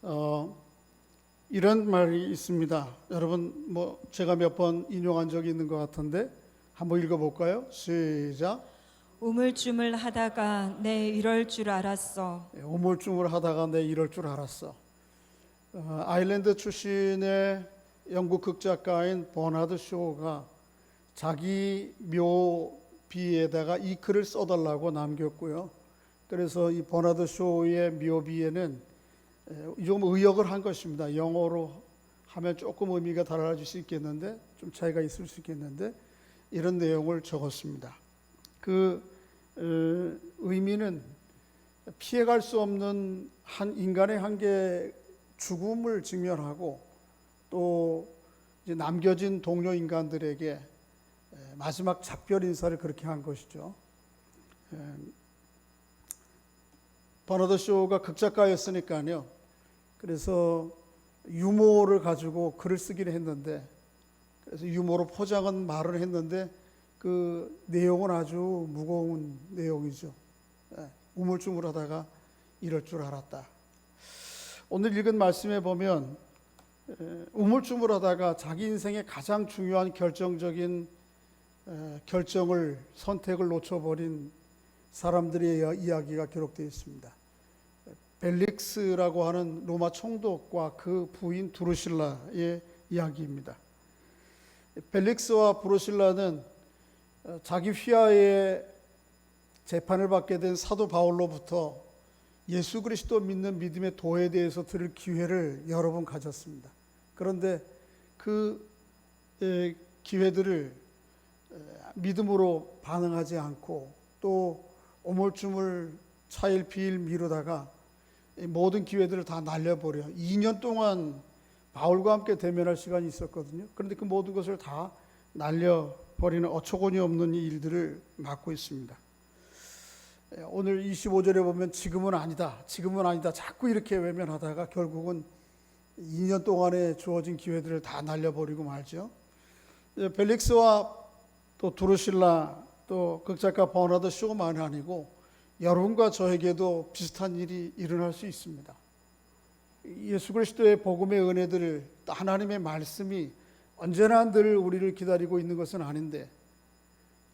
어, 이런 말이 있습니다. 여러분, 제가 몇 번 인용한 적이 있는 것 같은데 한번 읽어볼까요? 시작. 우물쭈물 하다가 내 이럴 줄 알았어. 우물쭈물 하다가 내 이럴 줄 알았어. 아일랜드 출신의 영국 극작가인 버나드 쇼가 자기 묘비에다가 이 글을 써달라고 남겼고요. 그래서 이 버나드 쇼의 묘비에는 좀 의역을 한 것입니다. 영어로 하면 조금 의미가 달라질 수 있겠는데, 좀 차이가 있을 수 있겠는데, 이런 내용을 적었습니다. 그 의미는 피해갈 수 없는 한 인간의 한계, 죽음을 직면하고 또 이제 남겨진 동료 인간들에게 마지막 작별 인사를 그렇게 한 것이죠. 버나드 쇼가 극작가였으니까요. 그래서 유머를 가지고 글을 쓰기를 했는데, 그래서 유머로 포장한 말을 했는데 그 내용은 아주 무거운 내용이죠. 우물쭈물하다가 이럴 줄 알았다. 오늘 읽은 말씀에 보면 우물쭈물하다가 자기 인생의 가장 중요한 결정적인 선택을 놓쳐버린 사람들의 이야기가 기록되어 있습니다. 벨릭스라고 하는 로마 총독과 그 부인 드루실라의 이야기입니다. 벨릭스와 드루실라는 자기 휘하에 재판을 받게 된 사도 바울로부터 예수 그리스도 믿는 믿음의 도에 대해서 들을 기회를 여러 번 가졌습니다. 그런데 그 기회들을 믿음으로 반응하지 않고 또 오물쭈물 차일피일 미루다가 모든 기회들을 다 날려버려 2년 동안 바울과 함께 대면할 시간이 있었거든요. 그런데 그 모든 것을 다 날려버리는 어처구니 없는 일들을 맡고 있습니다. 오늘 25절에 보면 지금은 아니다 자꾸 이렇게 외면하다가 결국은 2년 동안에 주어진 기회들을 다 날려버리고 말죠. 벨릭스와 또 드루실라 또 극작가 버나드 쇼만 아니고 여러분과 저에게도 비슷한 일이 일어날 수 있습니다. 예수 그리스도의 복음의 은혜들을, 하나님의 말씀이 언제나 늘 우리를 기다리고 있는 것은 아닌데,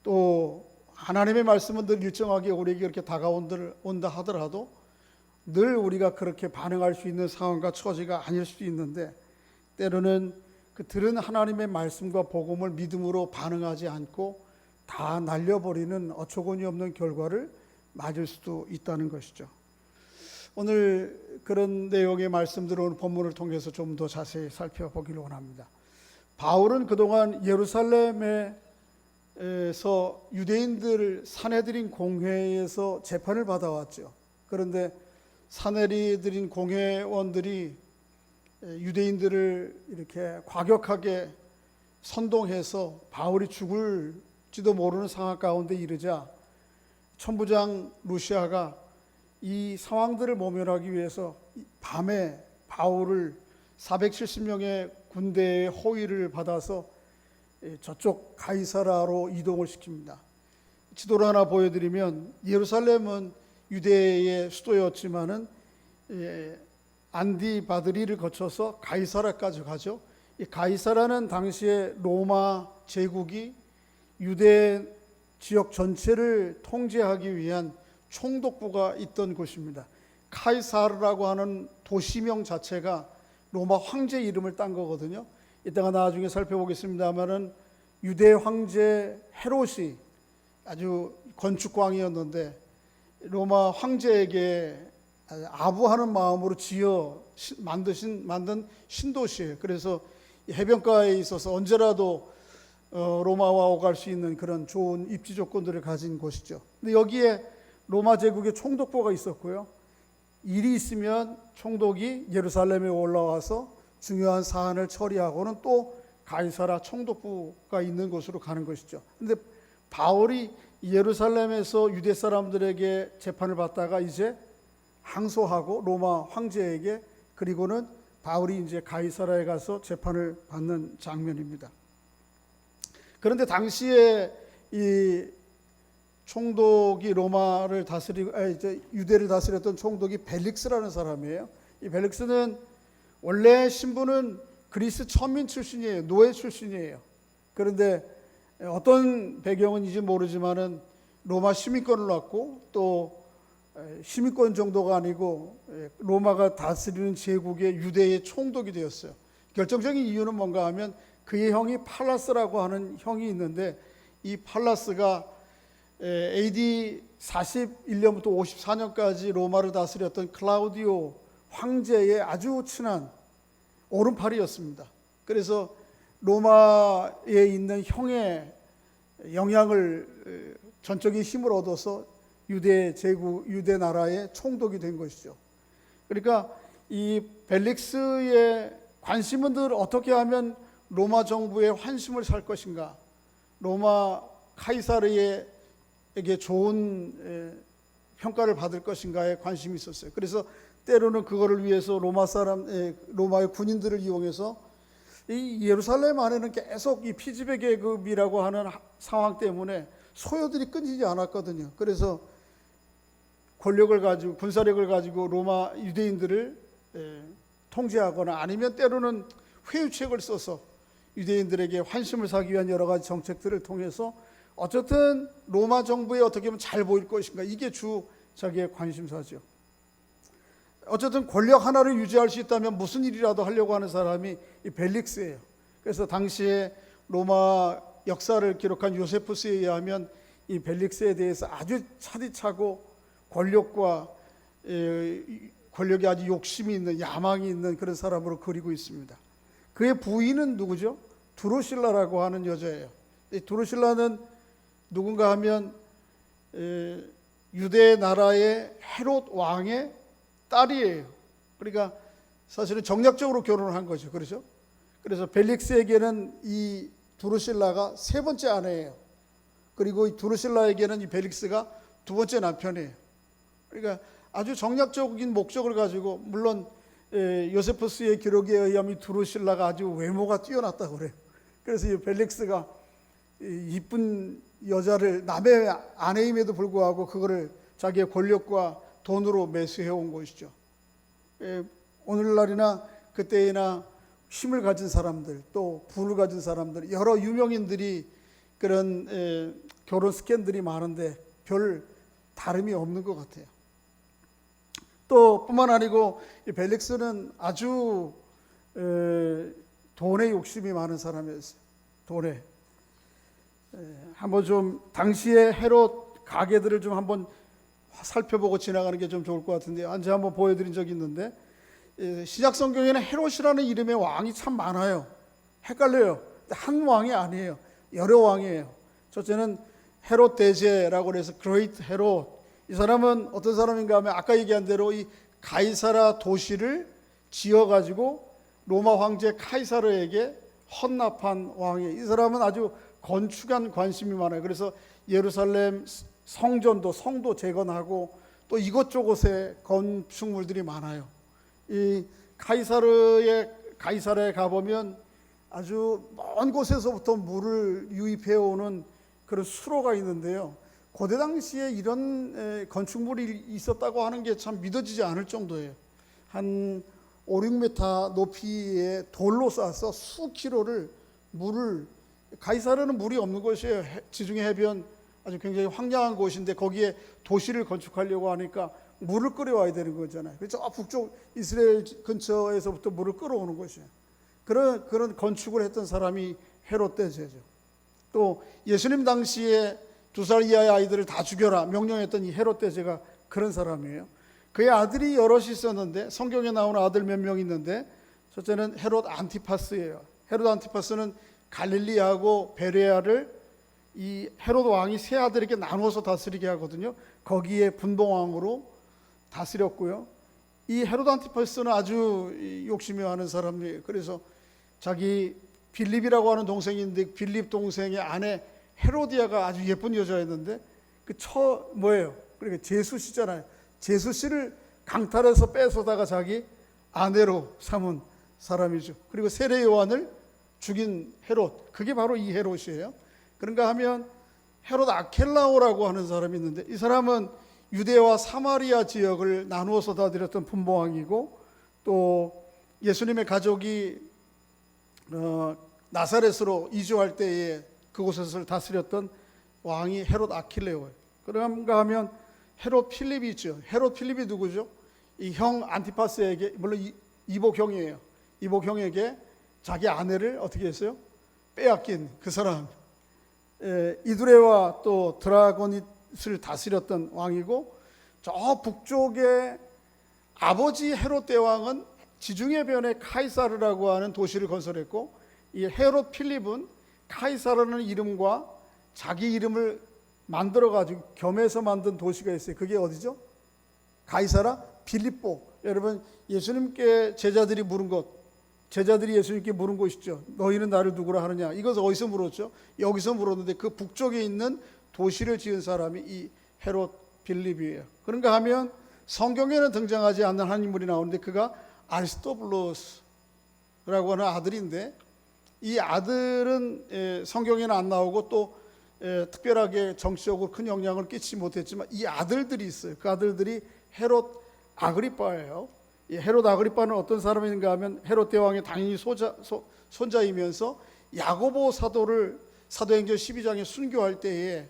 또 하나님의 말씀은 늘 일정하게 우리에게 이렇게 다가온다 하더라도 늘 우리가 그렇게 반응할 수 있는 상황과 처지가 아닐 수도 있는데, 때로는 그 들은 하나님의 말씀과 복음을 믿음으로 반응하지 않고 다 날려버리는 어처구니 없는 결과를 맞을 수도 있다는 것이죠. 오늘 그런 내용의 말씀들을 오늘 본문을 통해서 좀 더 자세히 살펴보기를 원합니다. 바울은 그동안 예루살렘에서 유대인들 사내들인 공회에서 재판을 받아왔죠. 그런데 사내들인 공회원들이 유대인들을 이렇게 과격하게 선동해서 바울이 죽을지도 모르는 상황 가운데 이르자 천부장 루시아가 이 상황들을 모면하기 위해서 밤에 바울을 470명의 군대의 호위를 받아서 저쪽 가이사라로 이동을 시킵니다. 지도를 하나 보여드리면 예루살렘은 유대의 수도였지만은 안디바드리를 거쳐서 가이사라까지 가죠. 이 가이사라는 당시에 로마 제국이 유대 지역 전체를 통제하기 위한 총독부가 있던 곳입니다. 카이사르라고 하는 도시명 자체가 로마 황제 이름을 딴 거거든요. 이따가 나중에 살펴보겠습니다만은 유대 황제 헤롯이 아주 건축광이었는데 로마 황제에게 아부하는 마음으로 만든 신도시예요. 그래서 해변가에 있어서 언제라도 로마와 오갈 수 있는 그런 좋은 입지 조건들을 가진 곳이죠. 근데 여기에 로마 제국의 총독부가 있었고요. 일이 있으면 총독이 예루살렘에 올라와서 중요한 사안을 처리하고는 또 가이사라 총독부가 있는 곳으로 가는 것이죠. 근데 바울이 예루살렘에서 유대 사람들에게 재판을 받다가 이제 항소하고 로마 황제에게, 그리고는 바울이 이제 가이사라에 가서 재판을 받는 장면입니다. 그런데 당시에 이 총독이 유대를 다스렸던 총독이 벨릭스라는 사람이에요. 이 벨릭스는 원래 신분은 그리스 천민 출신이에요. 노예 출신이에요. 그런데 어떤 배경인지 모르지만은 로마 시민권을 얻고 또 시민권 정도가 아니고 로마가 다스리는 제국의 유대의 총독이 되었어요. 결정적인 이유는 뭔가 하면 그의 형이 팔라스라고 하는 형이 있는데 이 팔라스가 AD 41년부터 54년까지 로마를 다스렸던 클라우디오 황제의 아주 친한 오른팔이었습니다. 그래서 로마에 있는 형의 영향을 전적인 힘을 얻어서 유대 제국, 유대 나라의 총독이 된 것이죠. 그러니까 이 벨릭스의 관심은 늘 어떻게 하면 로마 정부의 환심을 살 것인가, 로마 카이사르에게 좋은 평가를 받을 것인가에 관심이 있었어요. 그래서 때로는 그거를 위해서 로마의 군인들을 이용해서 이 예루살렘 안에는 계속 이 피지배 계급이라고 하는 상황 때문에 소요들이 끊이지 않았거든요. 그래서 권력을 가지고 군사력을 가지고 로마 유대인들을 통제하거나 아니면 때로는 회유책을 써서 유대인들에게 환심을 사기 위한 여러 가지 정책들을 통해서 어쨌든 로마 정부에 어떻게 하면 잘 보일 것인가, 이게 주 자기의 관심사죠. 어쨌든 권력 하나를 유지할 수 있다면 무슨 일이라도 하려고 하는 사람이 이 벨릭스예요. 그래서 당시에 로마 역사를 기록한 요세푸스에 의하면 이 벨릭스에 대해서 아주 차디차고 권력에 아주 욕심이 있는, 야망이 있는 그런 사람으로 그리고 있습니다. 그의 부인은 누구죠? 드루실라라고 하는 여자예요. 이 드루실라는 누군가 하면 유대 나라의 헤롯 왕의 딸이에요. 그러니까 사실은 정략적으로 결혼을 한 거죠. 그렇죠? 그래서 벨릭스에게는 이 드루실라가 세 번째 아내예요. 그리고 이 드루실라에게는 이 벨릭스가 두 번째 남편이에요. 그러니까 아주 정략적인 목적을 가지고, 물론 요세푸스의 기록에 의하면 드루실라가 아주 외모가 뛰어났다고 그래요. 그래서 이 벨릭스가 이쁜 여자를 남의 아내임에도 불구하고 그거를 자기의 권력과 돈으로 매수해 온 것이죠. 오늘날이나 그때나 힘을 가진 사람들, 또 부를 가진 사람들, 여러 유명인들이 그런 결혼 스캔들이 많은데 별 다름이 없는 것 같아요. 또 뿐만 아니고 이 벨릭스는 아주 돈에 욕심이 많은 사람이었어요. 돈에. 한번 좀 당시의 헤롯 가게들을 좀 한번 살펴보고 지나가는 게 좀 좋을 것 같은데, 언제 한번 보여드린 적이 있는데, 신약 성경에는 헤롯이라는 이름의 왕이 참 많아요. 헷갈려요. 한 왕이 아니에요. 여러 왕이에요. 첫째는 헤롯 대제라고 해서 그레이트 헤롯. 이 사람은 어떤 사람인가 하면 아까 얘기한 대로 이 가이사라 도시를 지어가지고 로마 황제 카이사르에게 헌납한 왕이에요. 이 사람은 아주 건축한 관심이 많아요. 그래서 예루살렘 성도 재건하고 또 이곳저곳에 건축물들이 많아요. 이 가이사라에 가보면 아주 먼 곳에서부터 물을 유입해 오는 그런 수로가 있는데요. 고대 당시에 이런 건축물이 있었다고 하는 게 참 믿어지지 않을 정도예요. 한 5, 6m 높이의 돌로 쌓아서 수 킬로를 물을, 가이사르는 물이 없는 곳이에요. 지중해 해변 아주 굉장히 황량한 곳인데 거기에 도시를 건축하려고 하니까 물을 끌어와야 되는 거잖아요. 그래서 북쪽 이스라엘 근처에서부터 물을 끌어오는 것이에요. 그런 건축을 했던 사람이 헤롯 대제죠. 또 예수님 당시에 2살 이하의 아이들을 다 죽여라 명령했던 이 헤롯 대제가 그런 사람이에요. 그의 아들이 여럿이 있었는데 성경에 나오는 아들 몇 명 있는데, 첫째는 헤롯 안티파스예요. 헤롯 안티파스는 갈릴리하고 베레아를 이 헤롯 왕이 세 아들에게 나누어서 다스리게 하거든요. 거기에 분봉왕으로 다스렸고요. 이 헤롯 안티파스는 아주 욕심이 많은 사람이에요. 그래서 자기 빌립이라고 하는 동생이 있는데 빌립 동생의 아내 헤로디아가 아주 예쁜 여자였는데 뭐예요? 그러니까 제수씨잖아요. 제수씨를 강탈해서 뺏어다가 자기 아내로 삼은 사람이죠. 그리고 세례 요한을 죽인 헤롯, 그게 바로 이 헤롯이에요. 그런가 하면 헤롯 아켈라오라고 하는 사람이 있는데, 이 사람은 유대와 사마리아 지역을 나누어서 다스렸던 분봉왕이고, 또 예수님의 가족이 나사렛으로 이주할 때에 그곳을 다스렸던 왕이 헤롯 아킬레오예요. 그런가 하면 헤롯 필립이 있죠. 헤롯 필립이 누구죠? 이 형 안티파스에게, 물론 이복 형이에요. 이복 형에게 자기 아내를 어떻게 했어요? 빼앗긴 그 사람. 이두레와 또 드라고닛을 다스렸던 왕이고, 저 북쪽에 아버지 헤롯 대왕은 지중해 변에 카이사르라고 하는 도시를 건설했고, 이 헤롯 필립은 카이사르라는 이름과 자기 이름을 만들어 가지고 겸해서 만든 도시가 있어요. 그게 어디죠? 가이사라 빌립보. 여러분, 예수님께 제자들이 예수님께 물은 곳이죠. 너희는 나를 누구라 하느냐? 이것을 어디서 물었죠? 여기서 물었는데 그 북쪽에 있는 도시를 지은 사람이 이 헤롯 빌립이에요. 그런가 하면 성경에는 등장하지 않는 한 인물이 나오는데 그가 아리스토블로스라고 하는 아들인데, 이 아들은 성경에는 안 나오고 또 특별하게 정치적으로 큰 영향을 끼치지 못했지만 이 아들들이 있어요. 그 아들들이 헤롯 아그리빠예요. 이 헤롯 아그리빠는 어떤 사람인가 하면 헤롯 대왕의 당연히 손자이면서 야고보 사도를 사도행전 12장에 순교할 때에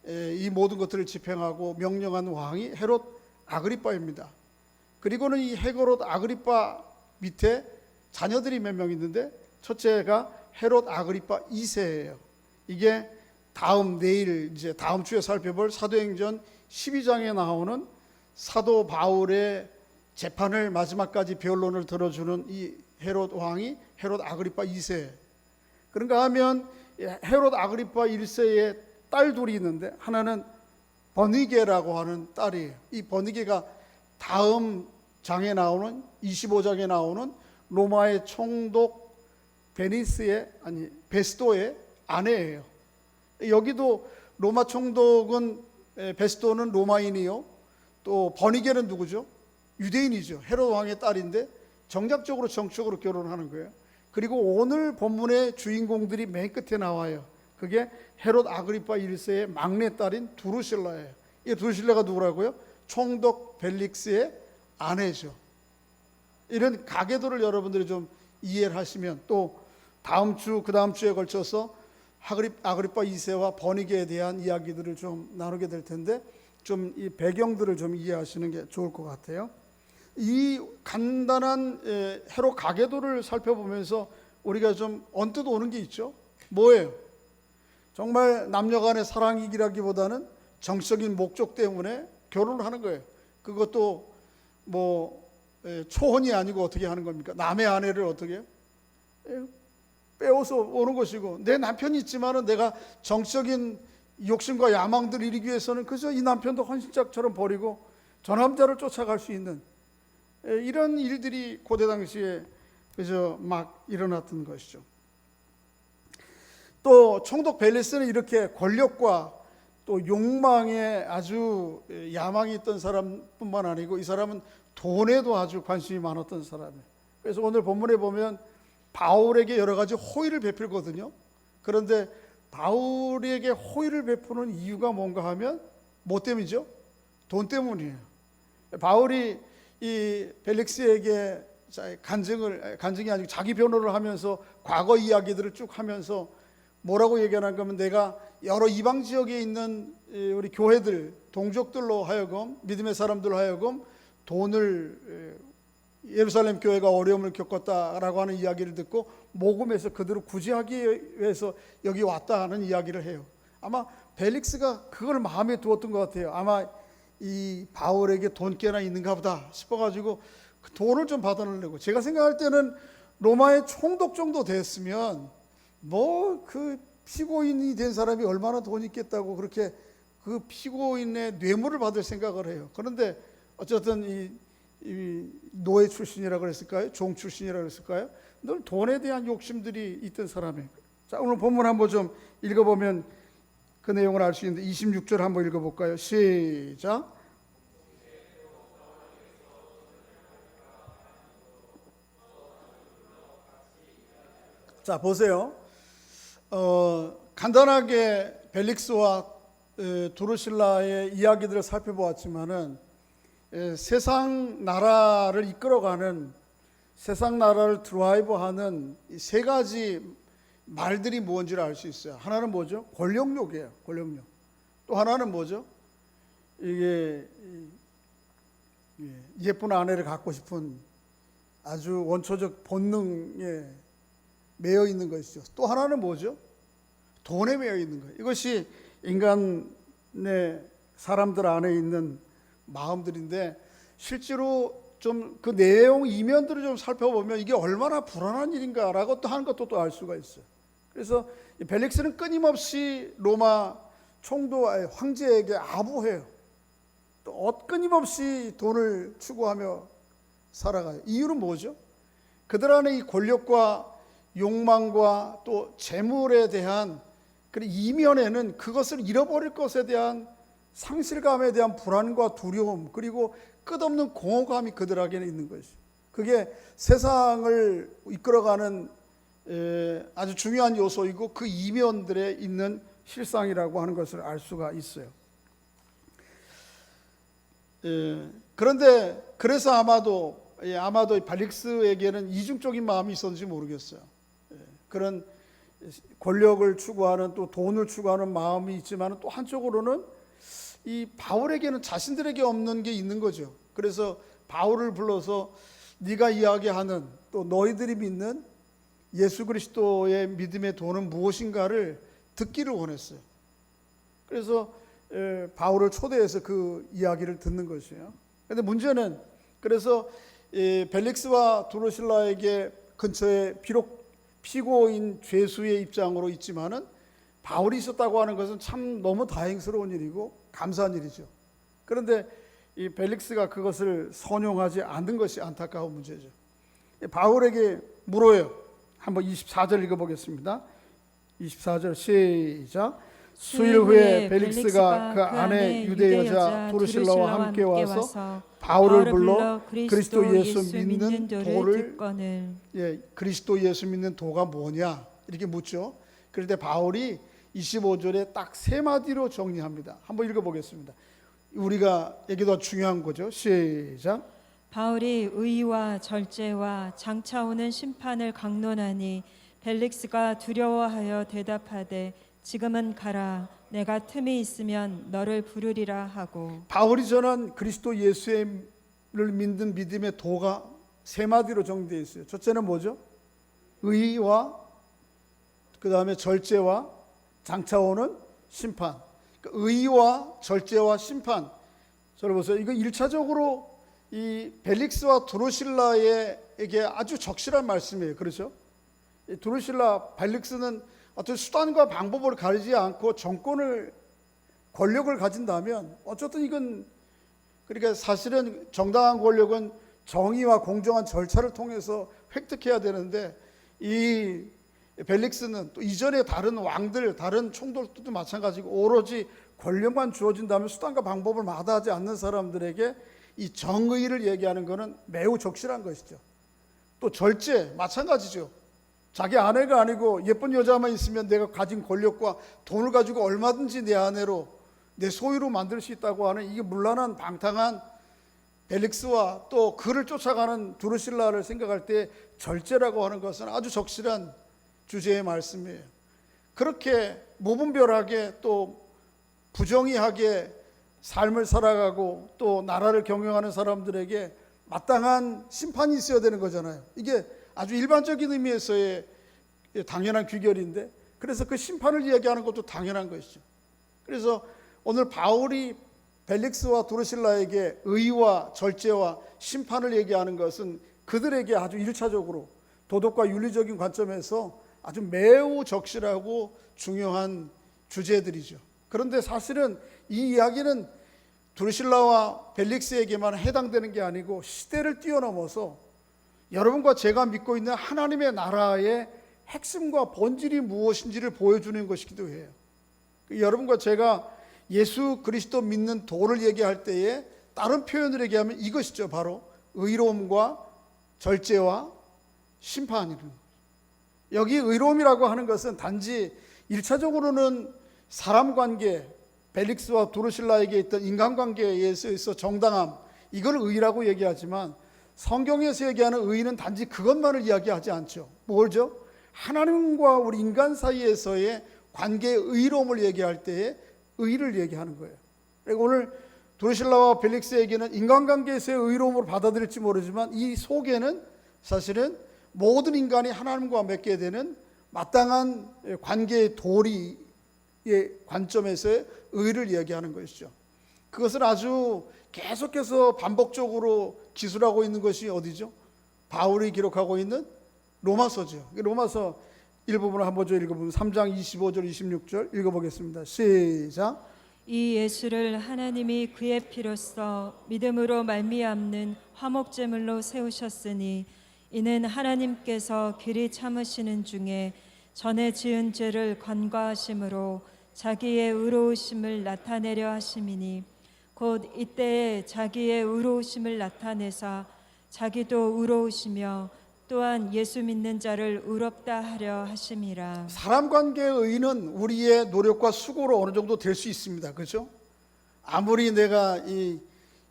이 모든 것들을 집행하고 명령한 왕이 헤롯 아그리빠입니다. 그리고는 이 헤롯 아그리빠 밑에 자녀들이 몇 명 있는데 첫째가 헤롯 아그리빠 2세예요. 이게 내일 이제 다음 주에 살펴볼 사도행전 12장에 나오는 사도 바울의 재판을 마지막까지 변론을 들어주는 이 헤롯 왕이 헤롯 아그리빠 2세. 그런가 하면 헤롯 아그리빠 1세의 딸 둘이 있는데 하나는 버니게라고 하는 딸이에요. 이 버니게가 다음 장에 나오는 25장에 나오는 로마의 총독 베스도의 아내예요. 여기도 로마 총독은 베스도는 로마인이요. 또 버니게는 누구죠? 유대인이죠. 헤롯 왕의 딸인데 정작적으로 정적으로 결혼하는 거예요. 그리고 오늘 본문의 주인공들이 맨 끝에 나와요. 그게 헤롯 아그리빠 1세의 막내딸인 두루실라예요. 이 두루실라가 누구라고요? 총독 벨릭스의 아내죠. 이런 가계도를 여러분들이 좀 이해를 하시면 또 다음 주, 그 다음 주에 걸쳐서 아그리빠 2세와 버니게에 대한 이야기들을 좀 나누게 될 텐데 좀 이 배경들을 좀 이해하시는 게 좋을 것 같아요. 이 간단한 헤롯 가계도를 살펴보면서 우리가 좀 언뜻 오는 게 있죠. 뭐예요? 정말 남녀 간의 사랑이기라기보다는 정치적인 목적 때문에 결혼을 하는 거예요. 그것도 초혼이 아니고 어떻게 하는 겁니까? 남의 아내를 어떻게 해요? 빼앗아 오는 것이고, 내 남편이 있지만은 내가 정치적인 욕심과 야망들을 이루기 위해서는 그저 이 남편도 헌신짝처럼 버리고 저 남자를 쫓아갈 수 있는 이런 일들이 고대 당시에 그저 막 일어났던 것이죠. 또 총독 벨리스는 이렇게 권력과 또 욕망에 아주 야망이 있던 사람뿐만 아니고 이 사람은 돈에도 아주 관심이 많았던 사람이에요. 그래서 오늘 본문에 보면 바울에게 여러 가지 호의를 베풀거든요. 그런데 바울에게 호의를 베푸는 이유가 뭔가 하면 뭐 때문이죠? 돈 때문이에요. 바울이 이 벨릭스에게 간증이 아니고 자기 변호를 하면서 과거 이야기들을 쭉 하면서 뭐라고 얘기하는 거면 내가 여러 이방 지역에 있는 우리 교회들, 동족들로 하여금, 믿음의 사람들로 하여금 돈을 예루살렘 교회가 어려움을 겪었다라고 하는 이야기를 듣고 모금해서 그들을 구제하기 위해서 여기 왔다 하는 이야기를 해요. 아마 벨릭스가 그걸 마음에 두었던 것 같아요. 아마 이 바울에게 돈께나 있는가 보다 싶어가지고 그 돈을 좀 받아내려고. 제가 생각할 때는 로마의 총독 정도 됐으면 그 피고인이 된 사람이 얼마나 돈이 있겠다고 그렇게 그 피고인의 뇌물을 받을 생각을 해요. 그런데 어쨌든 이 노예 출신이라 그랬을까요? 종 출신이라 그랬을까요? 늘 돈에 대한 욕심들이 있던 사람이에요. 자, 오늘 본문 한번 좀 읽어보면 그 내용을 알 수 있는데 26절 한번 읽어볼까요? 시작. 자, 보세요. 간단하게 벨릭스와 두루실라의 이야기들을 살펴보았지만은 세상 나라를 이끌어가는 세상 나라를 드라이브하는 이 세 가지 말들이 뭔지를 알 수 있어요. 하나는 뭐죠? 권력욕이에요. 권력욕. 또 하나는 뭐죠? 이게 예쁜 아내를 갖고 싶은 아주 원초적 본능에 매여 있는 것이죠. 또 하나는 뭐죠? 돈에 매여 있는 거예요. 이것이 인간의 사람들 안에 있는 마음들인데 실제로 좀 그 내용 이면들을 좀 살펴보면 이게 얼마나 불안한 일인가라고 또 하는 것도 또 알 수가 있어요. 그래서 벨릭스는 끊임없이 로마 총독 황제에게 아부해요. 또 끊임없이 돈을 추구하며 살아가요. 이유는 뭐죠? 그들 안에 이 권력과 욕망과 또 재물에 대한 그 이면에는 그것을 잃어버릴 것에 대한 상실감에 대한 불안과 두려움 그리고 끝없는 공허감이 그들에게는 있는 것이죠. 그게 세상을 이끌어가는 아주 중요한 요소이고 그 이면들에 있는 실상이라고 하는 것을 알 수가 있어요. 그런데 그래서 아마도 벨릭스에게는 이중적인 마음이 있었는지 모르겠어요. 그런 권력을 추구하는 또 돈을 추구하는 마음이 있지만 또 한쪽으로는 이 바울에게는 자신들에게 없는 게 있는 거죠. 그래서 바울을 불러서 네가 이야기하는 또 너희들이 믿는 예수 그리스도의 믿음의 도는 무엇인가를 듣기를 원했어요. 그래서 바울을 초대해서 그 이야기를 듣는 것이에요. 그런데 문제는 그래서 벨릭스와 드로실라에게 근처에 비록 피고인 죄수의 입장으로 있지만은 바울이 있었다고 하는 것은 참 너무 다행스러운 일이고 감사한 일이죠. 그런데 이 벨릭스가 그것을 선용하지 않는 것이 안타까운 문제죠. 바울에게 물어요. 한번 24절 읽어보겠습니다. 24절 시작. 수일 후에 벨릭스가 그 아내 유대 여자 드루실라와 함께 와서 바울을 불러 그리스도 예수 믿는 도를 그리스도 예수 믿는 도가 뭐냐 이렇게 묻죠. 그런데 바울이 25절에 딱 세 마디로 정리합니다. 한번 읽어보겠습니다. 우리가 이게 더 중요한 거죠. 시작. 바울이 의와 절제와 장차 오는 심판을 강론하니 벨릭스가 두려워하여 대답하되 지금은 가라. 내가 틈이 있으면 너를 부르리라 하고. 바울이 전한 그리스도 예수를 믿는 믿음의 도가 세 마디로 정리되어 있어요. 첫째는 뭐죠? 의와 그 다음에 절제와 장차 오는 심판. 의와 절제와 심판. 저를 보세요. 이거 1차적으로 이 벨릭스와 드루실라에게 아주 적실한 말씀이에요. 그렇죠? 드루실라, 벨릭스는 어떤 수단과 방법을 가리지 않고 권력을 가진다면 어쨌든 이건 그러니까 사실은 정당한 권력은 정의와 공정한 절차를 통해서 획득해야 되는데 이 벨릭스는 또 이전에 다른 왕들, 다른 총독들도 마찬가지고 오로지 권력만 주어진다면 수단과 방법을 마다하지 않는 사람들에게 이 정의를 얘기하는 것은 매우 적실한 것이죠. 또 절제 마찬가지죠. 자기 아내가 아니고 예쁜 여자만 있으면 내가 가진 권력과 돈을 가지고 얼마든지 내 아내로 내 소유로 만들 수 있다고 하는 이게 문란한 방탕한 벨릭스와 또 그를 쫓아가는 드루실라를 생각할 때 절제라고 하는 것은 아주 적실한 주제의 말씀이에요. 그렇게 무분별하게 또 부정의하게 삶을 살아가고 또 나라를 경영하는 사람들에게 마땅한 심판이 있어야 되는 거잖아요. 이게 아주 일반적인 의미에서의 당연한 규결인데 그래서 그 심판을 이야기하는 것도 당연한 것이죠. 그래서 오늘 바울이 벨릭스와 드루실라에게 의와 절제와 심판을 얘기하는 것은 그들에게 아주 1차적으로 도덕과 윤리적인 관점에서 아주 매우 적실하고 중요한 주제들이죠. 그런데 사실은 이 이야기는 드루실라와 벨릭스에게만 해당되는 게 아니고 시대를 뛰어넘어서 여러분과 제가 믿고 있는 하나님의 나라의 핵심과 본질이 무엇인지를 보여주는 것이기도 해요. 여러분과 제가 예수 그리스도 믿는 도를 얘기할 때에 다른 표현을 얘기하면 이것이죠. 바로 의로움과 절제와 심판이라는 거죠. 여기 의로움이라고 하는 것은 단지 1차적으로는 사람 관계, 벨릭스와 드루실라에게 있던 인간관계에 있어 정당함, 이걸 의라고 얘기하지만 성경에서 얘기하는 의는 단지 그것만을 이야기하지 않죠. 뭘죠? 하나님과 우리 인간 사이에서의 관계의 의로움을 얘기할 때에 의를 얘기하는 거예요. 그리고 오늘 드루실라와 벨릭스에게는 인간관계에서의 의로움으로 받아들일지 모르지만 이 속에는 사실은 모든 인간이 하나님과 맺게 되는 마땅한 관계의 도리의 관점에서의 의를 얘기하는 것이죠. 그것을 아주 계속해서 반복적으로 기술하고 있는 것이 어디죠? 바울이 기록하고 있는 로마서죠. 로마서 일부분을 한번 읽어보면 3장 25절 26절 읽어보겠습니다. 시작. 이 예수를 하나님이 그의 피로써 믿음으로 말미암는 화목제물로 세우셨으니 이는 하나님께서 길이 참으시는 중에 전에 지은 죄를 관과하심으로 자기의 의로우심을 나타내려 하심이니 곧 이때에 자기의 의로우심을 나타내사 자기도 의로우시며 또한 예수 믿는 자를 의롭다 하려 하심이라. 사람 관계의 의는 우리의 노력과 수고로 어느 정도 될 수 있습니다. 그렇죠? 아무리 내가 이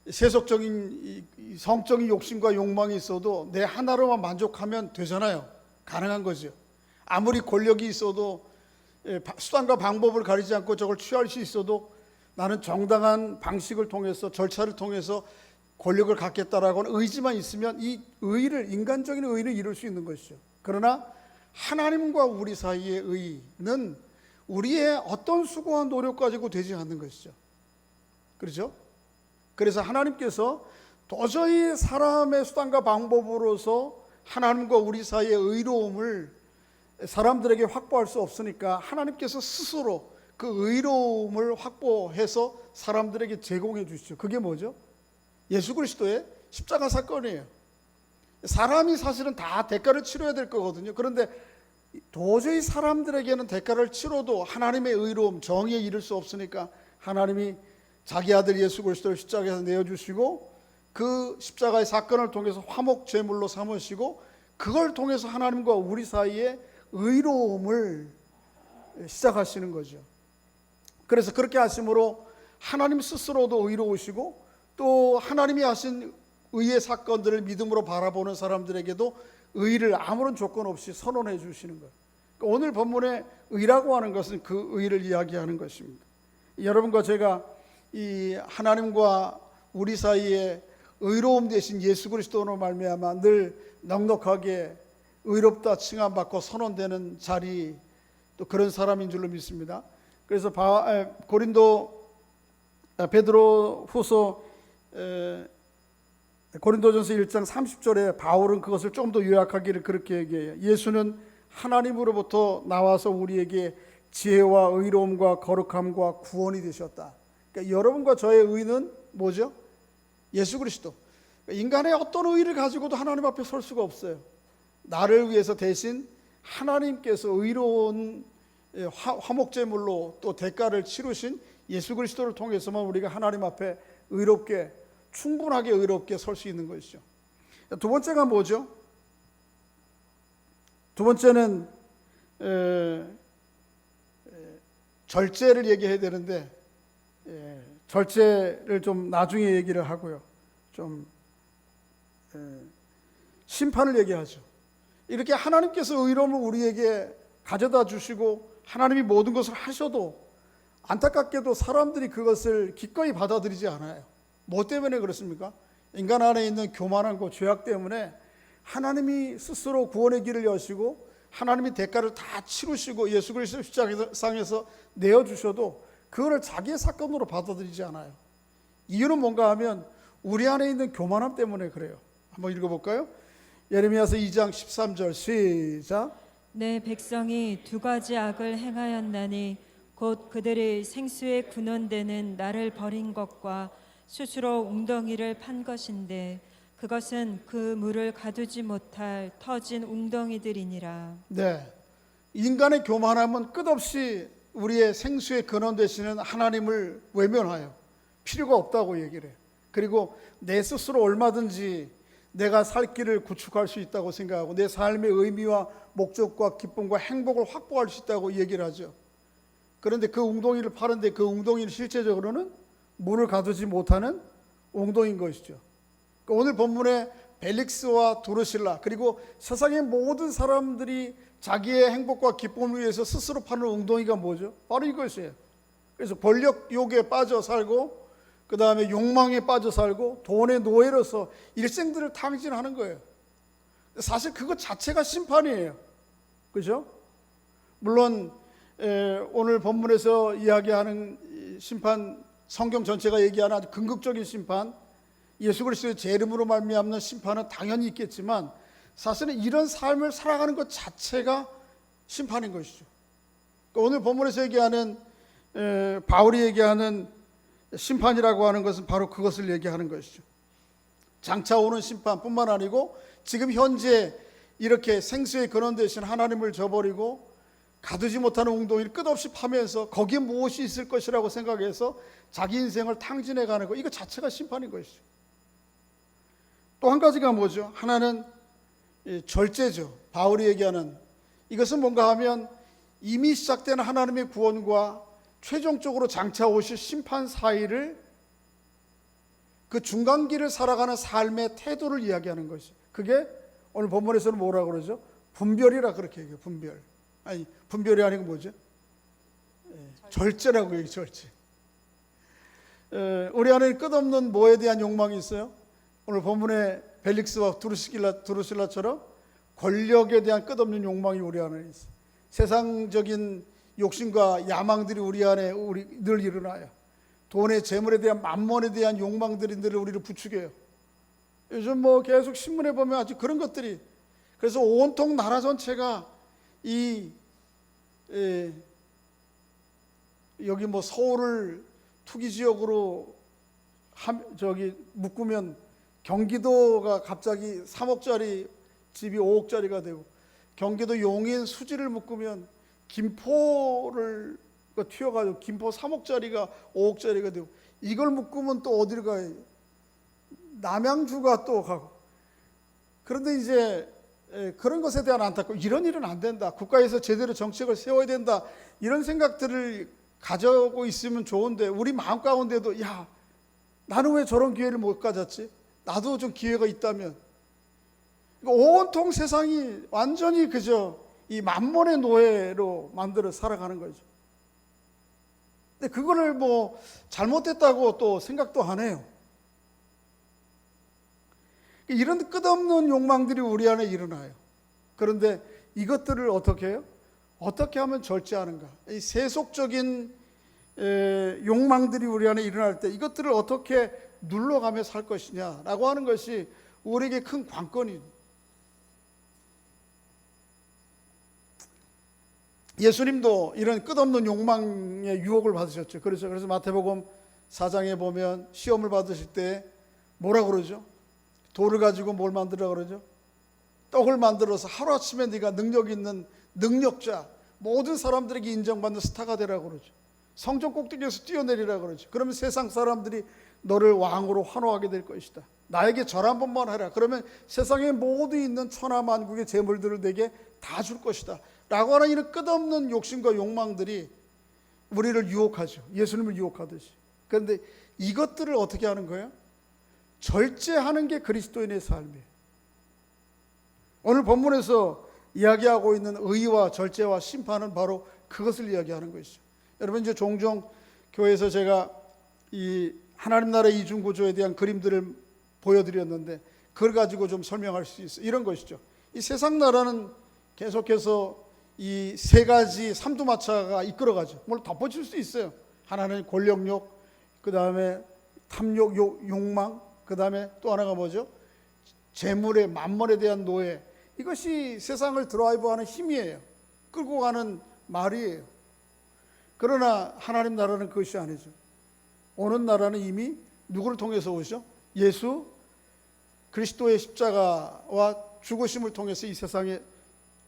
세속적인 이 성적인 욕심과 욕망이 있어도 내 하나로만 만족하면 되잖아요. 가능한 거죠. 아무리 권력이 있어도 수단과 방법을 가리지 않고 저걸 취할 수 있어도 나는 정당한 방식을 통해서 절차를 통해서 권력을 갖겠다라고 하는 의지만 있으면 이 의를, 인간적인 의를 이룰 수 있는 것이죠. 그러나 하나님과 우리 사이의 의는 우리의 어떤 수고와 노력 가지고 되지 않는 것이죠. 그렇죠? 그래서 하나님께서 도저히 사람의 수단과 방법으로서 하나님과 우리 사이의 의로움을 사람들에게 확보할 수 없으니까 하나님께서 스스로 그 의로움을 확보해서 사람들에게 제공해 주시죠. 그게 뭐죠? 예수 그리스도의 십자가 사건이에요. 사람이 사실은 다 대가를 치러야 될 거거든요. 그런데 도저히 사람들에게는 대가를 치러도 하나님의 의로움, 정의에 이를 수 없으니까 하나님이 자기 아들 예수 그리스도를 십자가에서 내어주시고 그 십자가의 사건을 통해서 화목 제물로 삼으시고 그걸 통해서 하나님과 우리 사이에 의로움을 시작하시는 거죠. 그래서 그렇게 하심으로 하나님 스스로도 의로우시고 또 하나님이 하신 의의 사건들을 믿음으로 바라보는 사람들에게도 의를 아무런 조건 없이 선언해 주시는 거예요. 그러니까 오늘 본문의 의라고 하는 것은 그 의를 이야기하는 것입니다. 여러분과 제가 이 하나님과 우리 사이에 의로움 대신 예수 그리스도로 말미암아 늘 넉넉하게 의롭다 칭함받고 선언되는 자리, 또 그런 사람인 줄로 믿습니다. 그래서 베드로 후서 고린도전서 1장 30절에 바울은 그것을 좀 더 요약하기를 그렇게 얘기해요. 예수는 하나님으로부터 나와서 우리에게 지혜와 의로움과 거룩함과 구원이 되셨다. 그러니까 여러분과 저의 의는 뭐죠? 예수 그리스도. 인간의 어떤 의를 가지고도 하나님 앞에 설 수가 없어요. 나를 위해서 대신 하나님께서 의로운 화목제물로 또 대가를 치르신 예수 그리스도를 통해서만 우리가 하나님 앞에 의롭게, 충분하게 의롭게 설 수 있는 것이죠. 두 번째가 뭐죠? 두 번째는 절제를 얘기해야 되는데 절제를 좀 나중에 얘기를 하고요. 좀 심판을 얘기하죠. 이렇게 하나님께서 의로움을 우리에게 가져다 주시고 하나님이 모든 것을 하셔도 안타깝게도 사람들이 그것을 기꺼이 받아들이지 않아요. 뭐 때문에 그렇습니까? 인간 안에 있는 교만함과 죄악 때문에 하나님이 스스로 구원의 길을 여시고 하나님이 대가를 다 치르시고 예수 그리스도 십자가상에서 내어주셔도 그거를 자기의 사건으로 받아들이지 않아요. 이유는 뭔가 하면 우리 안에 있는 교만함 때문에 그래요. 한번 읽어볼까요? 예레미야서 2장 13절 시작. 내 백성이 두 가지 악을 행하였나니 곧 그들이 생수에 군원되는 나를 버린 것과 스스로 웅덩이를 판 것인데 그것은 그 물을 가두지 못할 터진 웅덩이들이니라. 네, 인간의 교만함은 끝없이 우리의 생수의 근원 되시는 하나님을 외면하여 필요가 없다고 얘기를 해요. 그리고 내 스스로 얼마든지 내가 살 길을 구축할 수 있다고 생각하고 내 삶의 의미와 목적과 기쁨과 행복을 확보할 수 있다고 얘기를 하죠. 그런데 그 웅덩이를 파는데 그 웅덩이는 실제적으로는 물을 가두지 못하는 웅덩이인 것이죠. 그러니까 오늘 본문의 벨릭스와 드루실라, 그리고 세상의 모든 사람들이 자기의 행복과 기쁨을 위해서 스스로 파는 웅덩이가 뭐죠? 바로 이것이에요. 그래서 권력 욕에 빠져 살고, 그 다음에 욕망에 빠져 살고, 돈의 노예로서 일생들을 탕진하는 거예요. 사실 그것 자체가 심판이에요. 그죠? 물론 오늘 본문에서 이야기하는 심판, 성경 전체가 얘기하는 아주 궁극적인 심판, 예수 그리스도의 제 이름으로 말미암는 심판은 당연히 있겠지만, 사실은 이런 삶을 살아가는 것 자체가 심판인 것이죠. 그러니까 오늘 본문에서 얘기하는 바울이 얘기하는 심판이라고 하는 것은 바로 그것을 얘기하는 것이죠. 장차 오는 심판뿐만 아니고 지금 현재 이렇게 생수의 근원 되신 하나님을 저버리고 가두지 못하는 웅덩이를 끝없이 파면서 거기에 무엇이 있을 것이라고 생각해서 자기 인생을 탕진해 가는 것, 이거 자체가 심판인 것이죠. 또 한 가지가 뭐죠? 하나는 절제죠. 바울이 얘기하는 이것은 뭔가 하면 이미 시작된 하나님의 구원과 최종적으로 장차 오실 심판 사이를, 그 중간길을 살아가는 삶의 태도를 이야기하는 것이, 그게 오늘 본문에서는 뭐라고 그러죠? 분별이라 그렇게 얘기해요. 분별. 아니, 분별이 아니고 뭐죠? 절제라고 얘기해요. 절제. 우리 안에 끝없는 뭐에 대한 욕망이 있어요? 오늘 본문에 벨릭스와 드루실라처럼 권력에 대한 끝없는 욕망이 우리 안에 있어요. 세상적인 욕심과 야망들이 우리 안에 늘 일어나요. 돈의 재물에 대한 만몬에 대한 욕망들이 늘 우리를 부추겨요. 요즘 뭐 계속 신문에 보면 아주 그런 것들이, 그래서 온통 나라 전체가 여기 뭐 서울을 투기 지역으로 묶으면 경기도가 갑자기 3억짜리 집이 5억짜리가 되고, 경기도 용인 수지를 묶으면 김포를 튀어가지고 김포 3억짜리가 5억짜리가 되고, 이걸 묶으면 또 어디를 가요? 남양주가 또 가고. 그런데 이제 그런 것에 대한 안타까움, 이런 일은 안 된다, 국가에서 제대로 정책을 세워야 된다, 이런 생각들을 가지고 있으면 좋은데, 우리 마음 가운데도 야, 나는 왜 저런 기회를 못 가졌지? 나도 좀 기회가 있다면. 온통 세상이 완전히 그저 이 만몬의 노예로 만들어 살아가는 거죠. 근데 그거를 뭐 잘못됐다고 또 생각도 안 해요. 이런 끝없는 욕망들이 우리 안에 일어나요. 그런데 이것들을 어떻게 해요? 어떻게 하면 절제하는가? 이 세속적인 욕망들이 우리 안에 일어날 때 이것들을 어떻게 눌러가며 살 것이냐라고 하는 것이 우리에게 큰 관건이에요. 예수님도 이런 끝없는 욕망의 유혹을 받으셨죠. 그래서 마태복음 4장에 보면 시험을 받으실 때 뭐라 그러죠? 돌을 가지고 뭘 만들라 그러죠? 떡을 만들어서 하루아침에 네가 능력 있는 능력자, 모든 사람들에게 인정받는 스타가 되라고 그러죠. 성전 꼭대기에서 뛰어내리라 그러죠. 그러면 세상 사람들이 너를 왕으로 환호하게 될 것이다. 나에게 절 한 번만 해라. 그러면 세상에 모두 있는 천하만국의 재물들을 내게 다 줄 것이다 라고 하는 이런 끝없는 욕심과 욕망들이 우리를 유혹하죠. 예수님을 유혹하듯이. 그런데 이것들을 어떻게 하는 거예요? 절제하는 게 그리스도인의 삶이에요. 오늘 본문에서 이야기하고 있는 의와 절제와 심판은 바로 그것을 이야기하는 것이죠. 여러분, 이제 종종 교회에서 제가 이 하나님 나라의 이중 구조에 대한 그림들을 보여드렸는데, 그걸 가지고 좀 설명할 수 있어요. 이런 것이죠. 이 세상 나라는 계속해서 이 세 가지 삼두마차가 이끌어가죠. 물론 덮어질 수 있어요. 하나는 권력욕, 그 다음에 탐욕, 욕망, 그 다음에 또 하나가 뭐죠? 재물의 만몬에 대한 노예. 이것이 세상을 드라이브하는 힘이에요. 끌고 가는 말이에요. 그러나 하나님 나라는 그것이 아니죠. 오는 나라는 이미 누구를 통해서 오죠? 예수 그리스도의 십자가와 죽으심을 통해서 이 세상에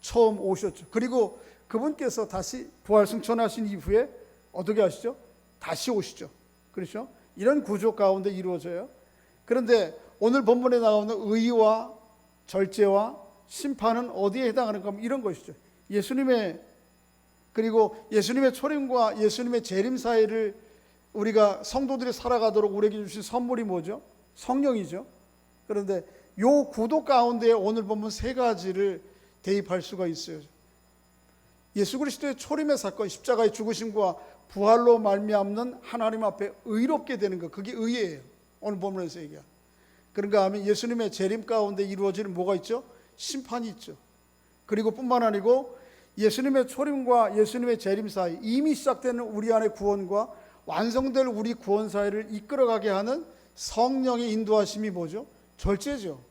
처음 오셨죠. 그리고 그분께서 다시 부활 승천하신 이후에 어떻게 하시죠? 다시 오시죠. 그렇죠? 이런 구조 가운데 이루어져요. 그런데 오늘 본문에 나오는 의와 절제와 심판은 어디에 해당하는가 하면 이런 것이죠. 그리고 예수님의 초림과 예수님의 재림 사이를 우리가 성도들이 살아가도록 우리에게 주신 선물이 뭐죠? 성령이죠. 그런데 요 구도 가운데 오늘 보면 세 가지를 대입할 수가 있어요. 예수 그리스도의 초림의 사건, 십자가의 죽으심과 부활로 말미암는 하나님 앞에 의롭게 되는 것, 그게 의예요. 오늘 본문에서 얘기한. 그런가 하면 예수님의 재림 가운데 이루어지는 뭐가 있죠? 심판이 있죠. 그리고 뿐만 아니고 예수님의 초림과 예수님의 재림 사이, 이미 시작되는 우리 안의 구원과 완성될 우리 구원 사이를 이끌어가게 하는 성령의 인도하심이 뭐죠? 절제죠.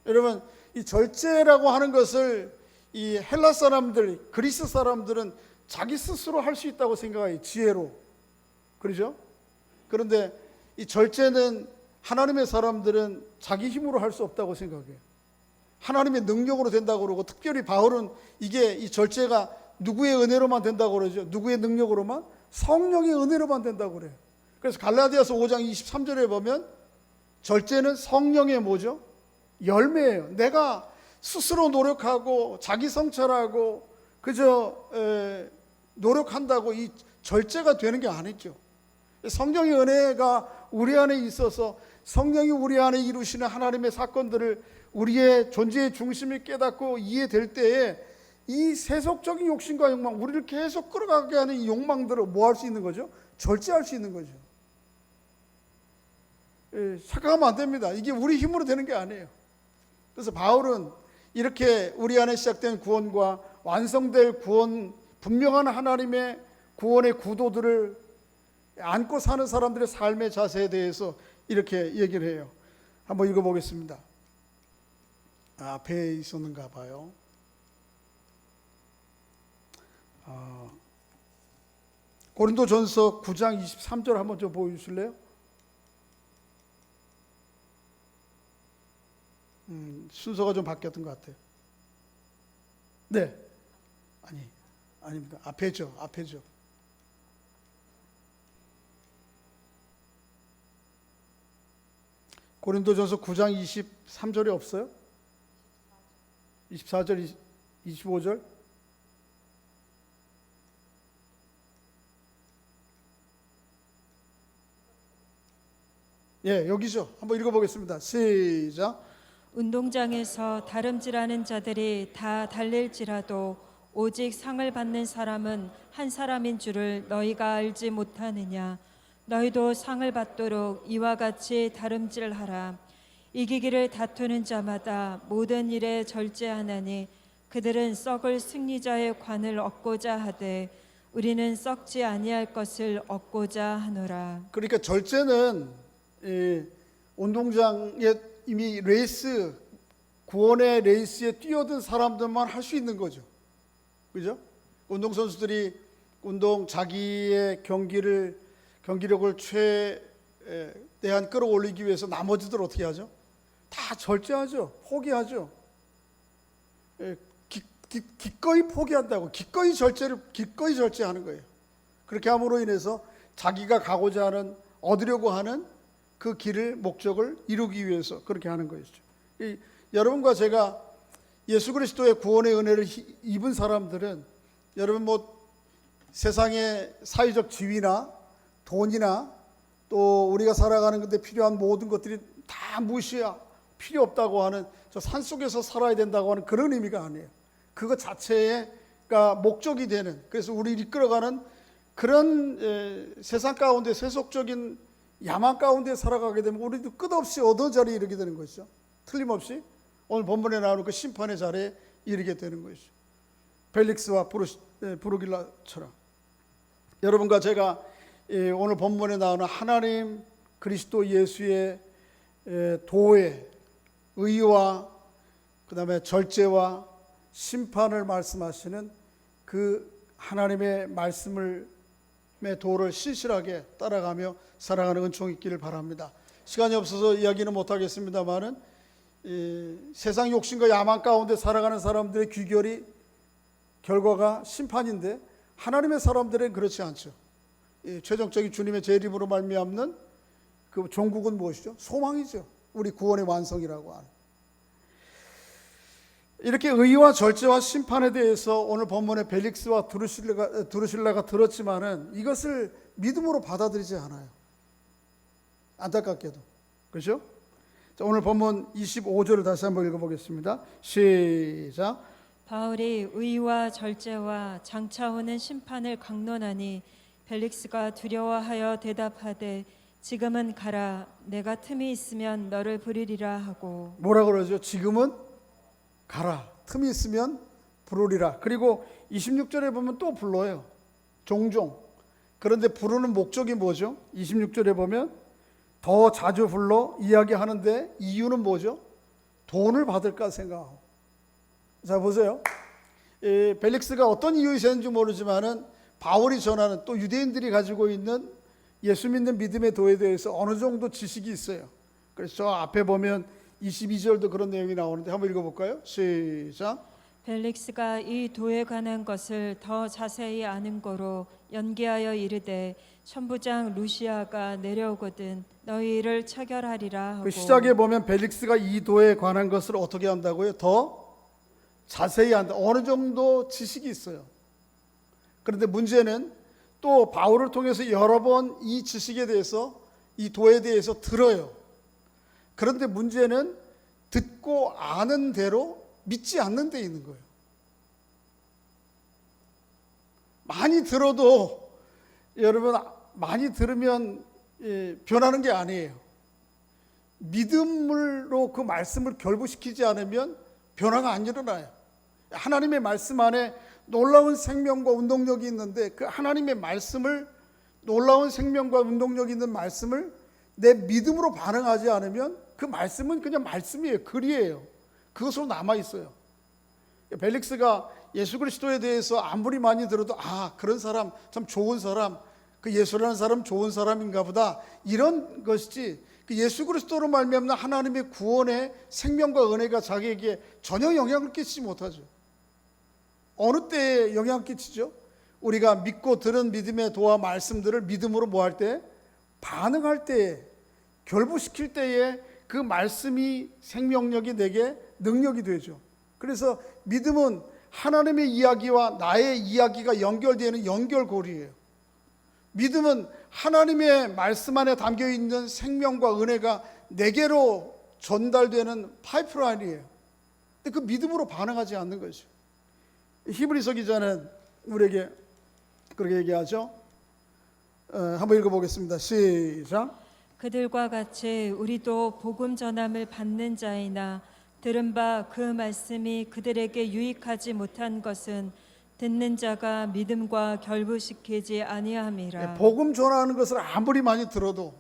여러분, 이 절제라고 하는 것을 이 헬라 사람들, 그리스 사람들은 자기 스스로 할 수 있다고 생각해요. 지혜로. 그렇죠? 그런데 이 절제는 하나님의 사람들은 자기 힘으로 할 수 없다고 생각해요. 하나님의 능력으로 된다고 그러고, 특별히 바울은 이게 이 절제가 누구의 은혜로만 된다고 그러죠? 누구의 능력으로만? 성령의 은혜로만 된다고 그래요. 그래서 갈라디아서 5장 23절에 보면 절제는 성령의 뭐죠? 열매예요. 내가 스스로 노력하고 자기 성찰하고 그저 노력한다고 이 절제가 되는 게 아니죠. 성령의 은혜가 우리 안에 있어서 성령이 우리 안에 이루시는 하나님의 사건들을 우리의 존재의 중심을 깨닫고 이해될 때에 이 세속적인 욕심과 욕망, 우리를 계속 끌어가게 하는 이 욕망들을 뭐 할 수 있는 거죠? 절제할 수 있는 거죠. 착각하면 안 됩니다. 이게 우리 힘으로 되는 게 아니에요. 그래서 바울은 이렇게 우리 안에 시작된 구원과 완성될 구원, 분명한 하나님의 구원의 구도들을 안고 사는 사람들의 삶의 자세에 대해서 이렇게 얘기를 해요. 한번 읽어보겠습니다. 앞에 있었는가 봐요. 고린도전서 9장 23절 한번 좀 보여주실래요? 순서가 좀 바뀌었던 것 같아요. 네. 아닙니다. 앞에죠. 고린도전서 9장 23절에 없어요? 24절, 25절? 예, 여기죠. 한번 읽어보겠습니다. 시작. 운동장에서 다름질하는 자들이 다 달릴지라도 오직 상을 받는 사람은 한 사람인 줄을 너희가 알지 못하느냐. 너희도 상을 받도록 이와 같이 다름질하라. 이기기를 다투는 자마다 모든 일에 절제하나니 그들은 썩을 승리자의 관을 얻고자 하되 우리는 썩지 아니할 것을 얻고자 하노라. 그러니까 절제는 운동장에 이미 레이스, 구원의 레이스에 뛰어든 사람들만 할 수 있는 거죠. 그죠? 운동선수들이 자기의 경기력을 최대한 끌어올리기 위해서 나머지들 어떻게 하죠? 다 절제하죠. 포기하죠. 기꺼이 포기한다고. 기꺼이 절제하는 거예요. 그렇게 함으로 인해서 자기가 가고자 하는, 얻으려고 하는 그 길을, 목적을 이루기 위해서 그렇게 하는 것이죠. 여러분과 제가 예수 그리스도의 구원의 은혜를 입은 사람들은, 여러분 세상의 사회적 지위나 돈이나 또 우리가 살아가는 것에 필요한 모든 것들이 다 필요 없다고 하는, 저 산속에서 살아야 된다고 하는 그런 의미가 아니에요. 그것 자체가 목적이 되는, 그래서 우리를 이끌어가는 그런 세상 가운데 세속적인 야망 가운데 살아가게 되면 우리도 끝없이 어두운 자리에 이르게 되는 것이죠. 틀림없이 오늘 본문에 나오는 그 심판의 자리에 이르게 되는 것이죠. 벨릭스와 브루길라처럼. 여러분과 제가 오늘 본문에 나오는 하나님 그리스도 예수의 도의 의와 그 다음에 절제와 심판을 말씀하시는 그 하나님의 말씀의 도를 신실하게 따라가며 살아가는 은총이 있기를 바랍니다. 시간이 없어서 이야기는 못하겠습니다만은 세상 욕심과 야망 가운데 살아가는 사람들의 결과가 심판인데, 하나님의 사람들은 그렇지 않죠. 최종적인 주님의 재림으로 말미암는 그 종국은 무엇이죠? 소망이죠. 우리 구원의 완성이라고 하는. 이렇게 의와 절제와 심판에 대해서 오늘 본문의 벨릭스와 드루실라가 들었지만은 이것을 믿음으로 받아들이지 않아요. 안타깝게도. 그렇죠? 자, 오늘 본문 25절을 다시 한번 읽어보겠습니다. 시작. 바울이 의와 절제와 장차 오는 심판을 강론하니 벨릭스가 두려워하여 대답하되 지금은 가라. 내가 틈이 있으면 너를 부르리라 하고. 뭐라 그러죠? 지금은 가라. 틈이 있으면 부르리라. 그리고 26절에 보면 또 불러요. 종종. 그런데 부르는 목적이 뭐죠? 26절에 보면 더 자주 불러 이야기하는데 이유는 뭐죠? 돈을 받을까 생각하고. 자, 보세요. 벨릭스가 어떤 이유이셨는지 모르지만은 바울이 전하는 또 유대인들이 가지고 있는 예수 믿는 믿음의 도에 대해서 어느 정도 지식이 있어요. 그래서 저 앞에 보면 22절도 그런 내용이 나오는데 한번 읽어볼까요? 시작. 벨릭스가 이 도에 관한 것을 더 자세히 아는 거로 연기하여 이르되 천부장 루시아가 내려오거든 너희를 처결하리라 하고. 그 시작에 보면 벨릭스가 이 도에 관한 것을 어떻게 한다고요? 더 자세히 한다. 어느 정도 지식이 있어요. 그런데 문제는 또 바울을 통해서 여러 번 이 지식에 대해서 이 도에 대해서 들어요. 그런데 문제는 듣고 아는 대로 믿지 않는 데 있는 거예요. 많이 들어도 여러분 많이 들으면 변하는 게 아니에요. 믿음으로 그 말씀을 결부시키지 않으면 변화가 안 일어나요. 하나님의 말씀 안에 놀라운 생명과 운동력이 있는데 그 하나님의 말씀을 놀라운 생명과 운동력이 있는 말씀을 내 믿음으로 반응하지 않으면 그 말씀은 그냥 말씀이에요. 글이에요. 그것으로 남아있어요. 벨릭스가 예수 그리스도에 대해서 아무리 많이 들어도 그런 사람 참 좋은 사람, 그 예수라는 사람 좋은 사람인가 보다 이런 것이지 그 예수 그리스도로 말미암는 하나님의 구원의 생명과 은혜가 자기에게 전혀 영향을 끼치지 못하죠. 어느 때에 영향을 끼치죠? 우리가 믿고 들은 믿음의 도와 말씀들을 믿음으로 뭐 할 때? 반응할 때에, 결부시킬 때에 그 말씀이 생명력이 내게 능력이 되죠. 그래서 믿음은 하나님의 이야기와 나의 이야기가 연결되는 연결고리예요. 믿음은 하나님의 말씀 안에 담겨있는 생명과 은혜가 내게로 전달되는 파이프라인이에요. 근데 그 믿음으로 반응하지 않는 거죠. 히브리서 기자는 우리에게 그렇게 얘기하죠. 한번 읽어보겠습니다. 시작. 그들과 같이 우리도 복음 전함을 받는 자이나 들은 바 그 말씀이 그들에게 유익하지 못한 것은 듣는 자가 믿음과 결부시키지 아니함이라. 복음 전하는 것을 아무리 많이 들어도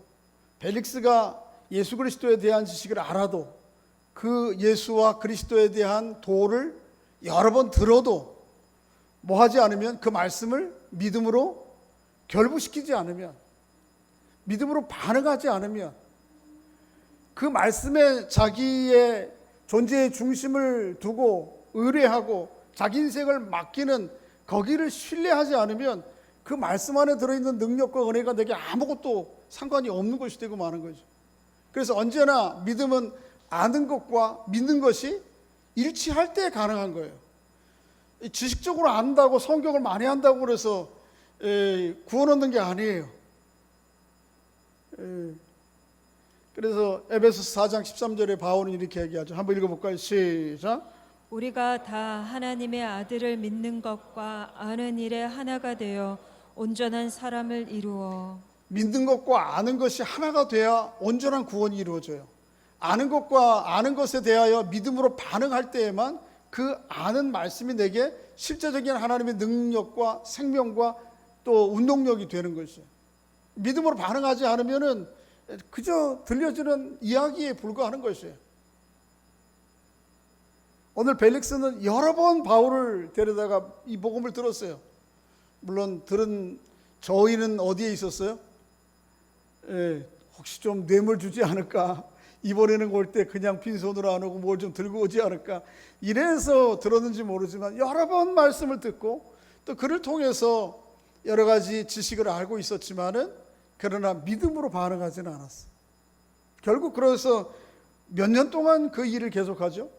벨릭스가 예수 그리스도에 대한 지식을 알아도 그 예수와 그리스도에 대한 도를 여러 번 들어도 뭐 하지 않으면 그 말씀을 믿음으로 결부시키지 않으면 믿음으로 반응하지 않으면 그 말씀에 자기의 존재의 중심을 두고 의뢰하고 자기 인생을 맡기는 거기를 신뢰하지 않으면 그 말씀 안에 들어있는 능력과 은혜가 내게 아무것도 상관이 없는 것이 되고 마는 거죠. 그래서 언제나 믿음은 아는 것과 믿는 것이 일치할 때 가능한 거예요. 지식적으로 안다고 성경을 많이 한다고 그래서 구원 얻는 게 아니에요. 그래서 에베소서 4장 13절에 바울은 이렇게 얘기하죠. 한번 읽어볼까요? 시작. 우리가 다 하나님의 아들을 믿는 것과 아는 일에 하나가 되어 온전한 사람을 이루어. 믿는 것과 아는 것이 하나가 돼야 온전한 구원이 이루어져요. 아는 것과 아는 것에 대하여 믿음으로 반응할 때에만 그 아는 말씀이 내게 실제적인 하나님의 능력과 생명과 또 운동력이 되는 것이에요. 믿음으로 반응하지 않으면은 그저 들려주는 이야기에 불과하는 것이에요. 오늘 벨릭스는 여러 번 바울을 데려다가 이 복음을 들었어요. 물론 들은 저희는 어디에 있었어요? 혹시 좀 뇌물 주지 않을까? 이번에는 올 때 그냥 빈손으로 안 오고 뭘 좀 들고 오지 않을까? 이래서 들었는지 모르지만 여러 번 말씀을 듣고 또 그를 통해서 여러 가지 지식을 알고 있었지만은 그러나 믿음으로 반응하지는 않았어. 결국 그래서 몇 년 동안 그 일을 계속하죠.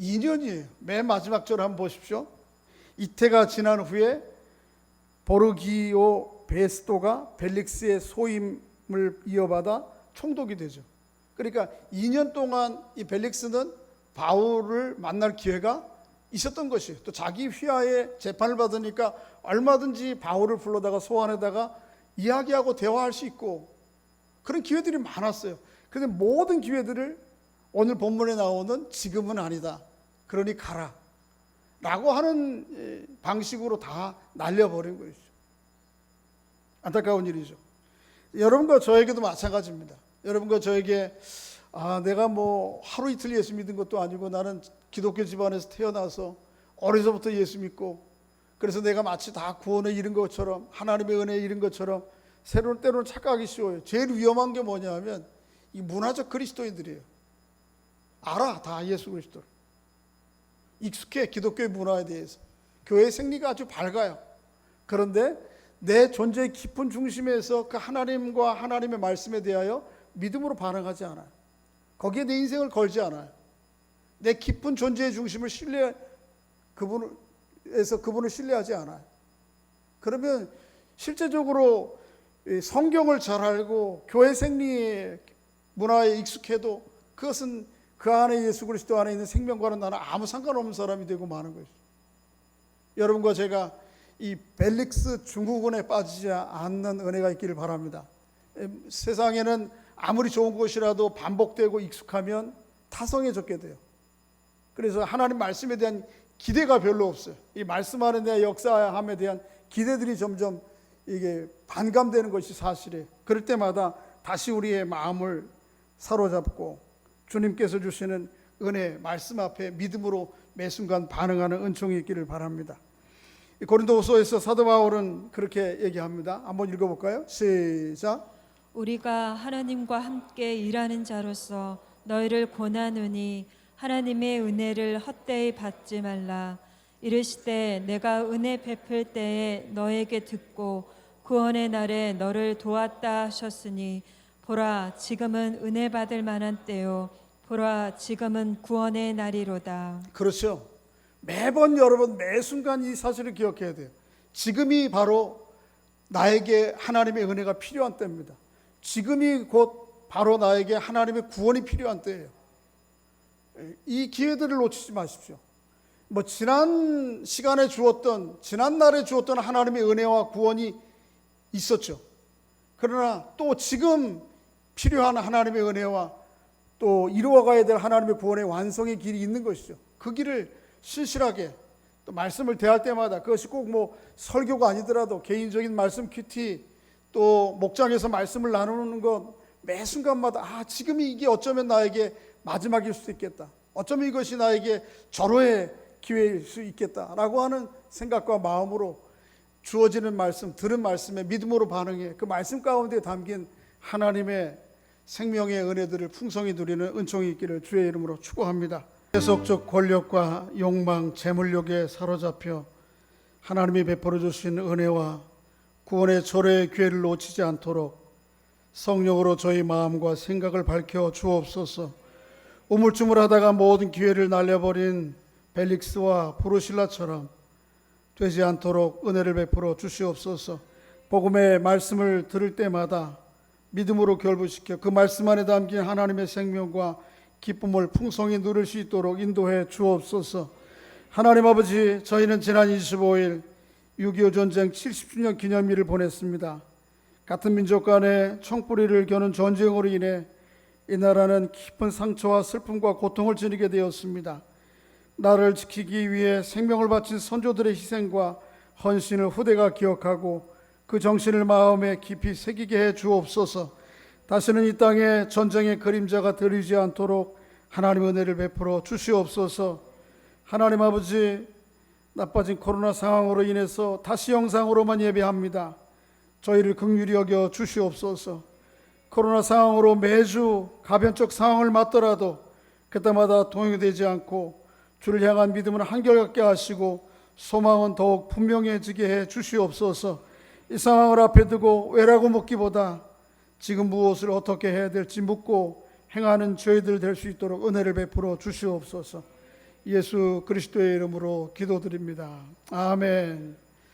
2년이에요. 맨 마지막 절 한번 보십시오. 이태가 지난 후에 보르기오 베스토가 벨릭스의 소임을 이어받아 총독이 되죠. 그러니까 2년 동안 이 벨릭스는 바울을 만날 기회가 있었던 것이, 또 자기 휘하에 재판을 받으니까 얼마든지 바울을 불러다가 소환에다가 이야기하고 대화할 수 있고 그런 기회들이 많았어요. 그런데 모든 기회들을 오늘 본문에 나오는 지금은 아니다, 그러니 가라 라고 하는 방식으로 다 날려버린 것이죠. 안타까운 일이죠. 여러분과 저에게도 마찬가지입니다. 여러분과 저에게 내가 뭐 하루 이틀 예수 믿은 것도 아니고 나는 기독교 집안에서 태어나서 어려서부터 예수 믿고 그래서 내가 마치 다 구원에 이른 것처럼 하나님의 은혜에 이른 것처럼 때로는 착각하기 쉬워요. 제일 위험한 게 뭐냐면 이 문화적 그리스도인들이에요. 알아, 다 예수 그리스도를. 익숙해, 기독교의 문화에 대해서. 교회의 생리가 아주 밝아요. 그런데 내 존재의 깊은 중심에서 그 하나님과 하나님의 말씀에 대하여 믿음으로 반응하지 않아요. 거기에 내 인생을 걸지 않아요. 내 깊은 존재의 중심을 그분을 신뢰하지 않아요. 그러면 실제적으로 성경을 잘 알고 교회 생리의 문화에 익숙해도 그것은 그 안에 예수 그리스도 안에 있는 생명과는 나는 아무 상관없는 사람이 되고 마는 것이죠. 여러분과 제가 이 벨릭스 중후군에 빠지지 않는 은혜가 있기를 바랍니다. 세상에는 아무리 좋은 것이라도 반복되고 익숙하면 타성해졌게 돼요. 그래서 하나님 말씀에 대한 기대가 별로 없어요. 이 말씀 안에 대한 역사함에 대한 기대들이 점점 이게 반감되는 것이 사실이에요. 그럴 때마다 다시 우리의 마음을 사로잡고 주님께서 주시는 은혜, 말씀 앞에 믿음으로 매 순간 반응하는 은총이 있기를 바랍니다. 고린도후서에서 사도 바울은 그렇게 얘기합니다. 한번 읽어볼까요? 시작. 우리가 하나님과 함께 일하는 자로서 너희를 권하노니 하나님의 은혜를 헛되이 받지 말라. 이르시되 내가 은혜 베풀 때에 너에게 듣고 구원의 날에 너를 도왔다 하셨으니 보라 지금은 은혜 받을 만한 때요 보라 지금은 구원의 날이로다. 그렇죠. 매번 여러분 매 순간 이 사실을 기억해야 돼요. 지금이 바로 나에게 하나님의 은혜가 필요한 때입니다. 지금이 곧 바로 나에게 하나님의 구원이 필요한 때예요. 이 기회들을 놓치지 마십시오. 뭐 지난 시간에 주었던, 지난 날에 주었던 하나님의 은혜와 구원이 있었죠. 그러나 또 지금 필요한 하나님의 은혜와 또 이루어가야 될 하나님의 구원의 완성의 길이 있는 것이죠. 그 길을 신실하게 또 말씀을 대할 때마다, 그것이 꼭 뭐 설교가 아니더라도 개인적인 말씀 큐티, 또 목장에서 말씀을 나누는 것 매 순간마다 지금이 이게 어쩌면 나에게 마지막일 수도 있겠다, 어쩌면 이것이 나에게 절호의 기회일 수 있겠다라고 하는 생각과 마음으로 주어지는 말씀, 들은 말씀에 믿음으로 반응해 그 말씀 가운데 담긴 하나님의 생명의 은혜들을 풍성히 누리는 은총이 있기를 주의 이름으로 축복합니다. 세속적 권력과 욕망, 재물욕에 사로잡혀 하나님이 베풀어 주신 은혜와 구원의 절호의 기회를 놓치지 않도록 성령으로 저희 마음과 생각을 밝혀 주옵소서. 우물쭈물하다가 모든 기회를 날려버린 벨릭스와 브루실라처럼 되지 않도록 은혜를 베풀어 주시옵소서. 복음의 말씀을 들을 때마다 믿음으로 결부시켜 그 말씀 안에 담긴 하나님의 생명과 기쁨을 풍성히 누릴 수 있도록 인도해 주옵소서. 하나님 아버지, 저희는 지난 25일 6.25 전쟁 70주년 기념일을 보냈습니다. 같은 민족 간의 총뿌리를 겨눈 전쟁으로 인해 이 나라는 깊은 상처와 슬픔과 고통을 지니게 되었습니다. 나라를 지키기 위해 생명을 바친 선조들의 희생과 헌신을 후대가 기억하고 그 정신을 마음에 깊이 새기게 해 주옵소서. 다시는 이 땅에 전쟁의 그림자가 들이지 않도록 하나님의 은혜를 베풀어 주시옵소서. 하나님 아버지, 나빠진 코로나 상황으로 인해서 다시 영상으로만 예배합니다. 저희를 긍휼히 여겨 주시옵소서. 코로나 상황으로 매주 가변적 상황을 맞더라도 그때마다 동요되지 않고 주를 향한 믿음은 한결같게 하시고 소망은 더욱 분명해지게 해 주시옵소서. 이 상황을 앞에 두고 왜라고 묻기보다 지금 무엇을 어떻게 해야 될지 묻고 행하는 저희들 될 수 있도록 은혜를 베풀어 주시옵소서. 예수 그리스도의 이름으로 기도드립니다. 아멘.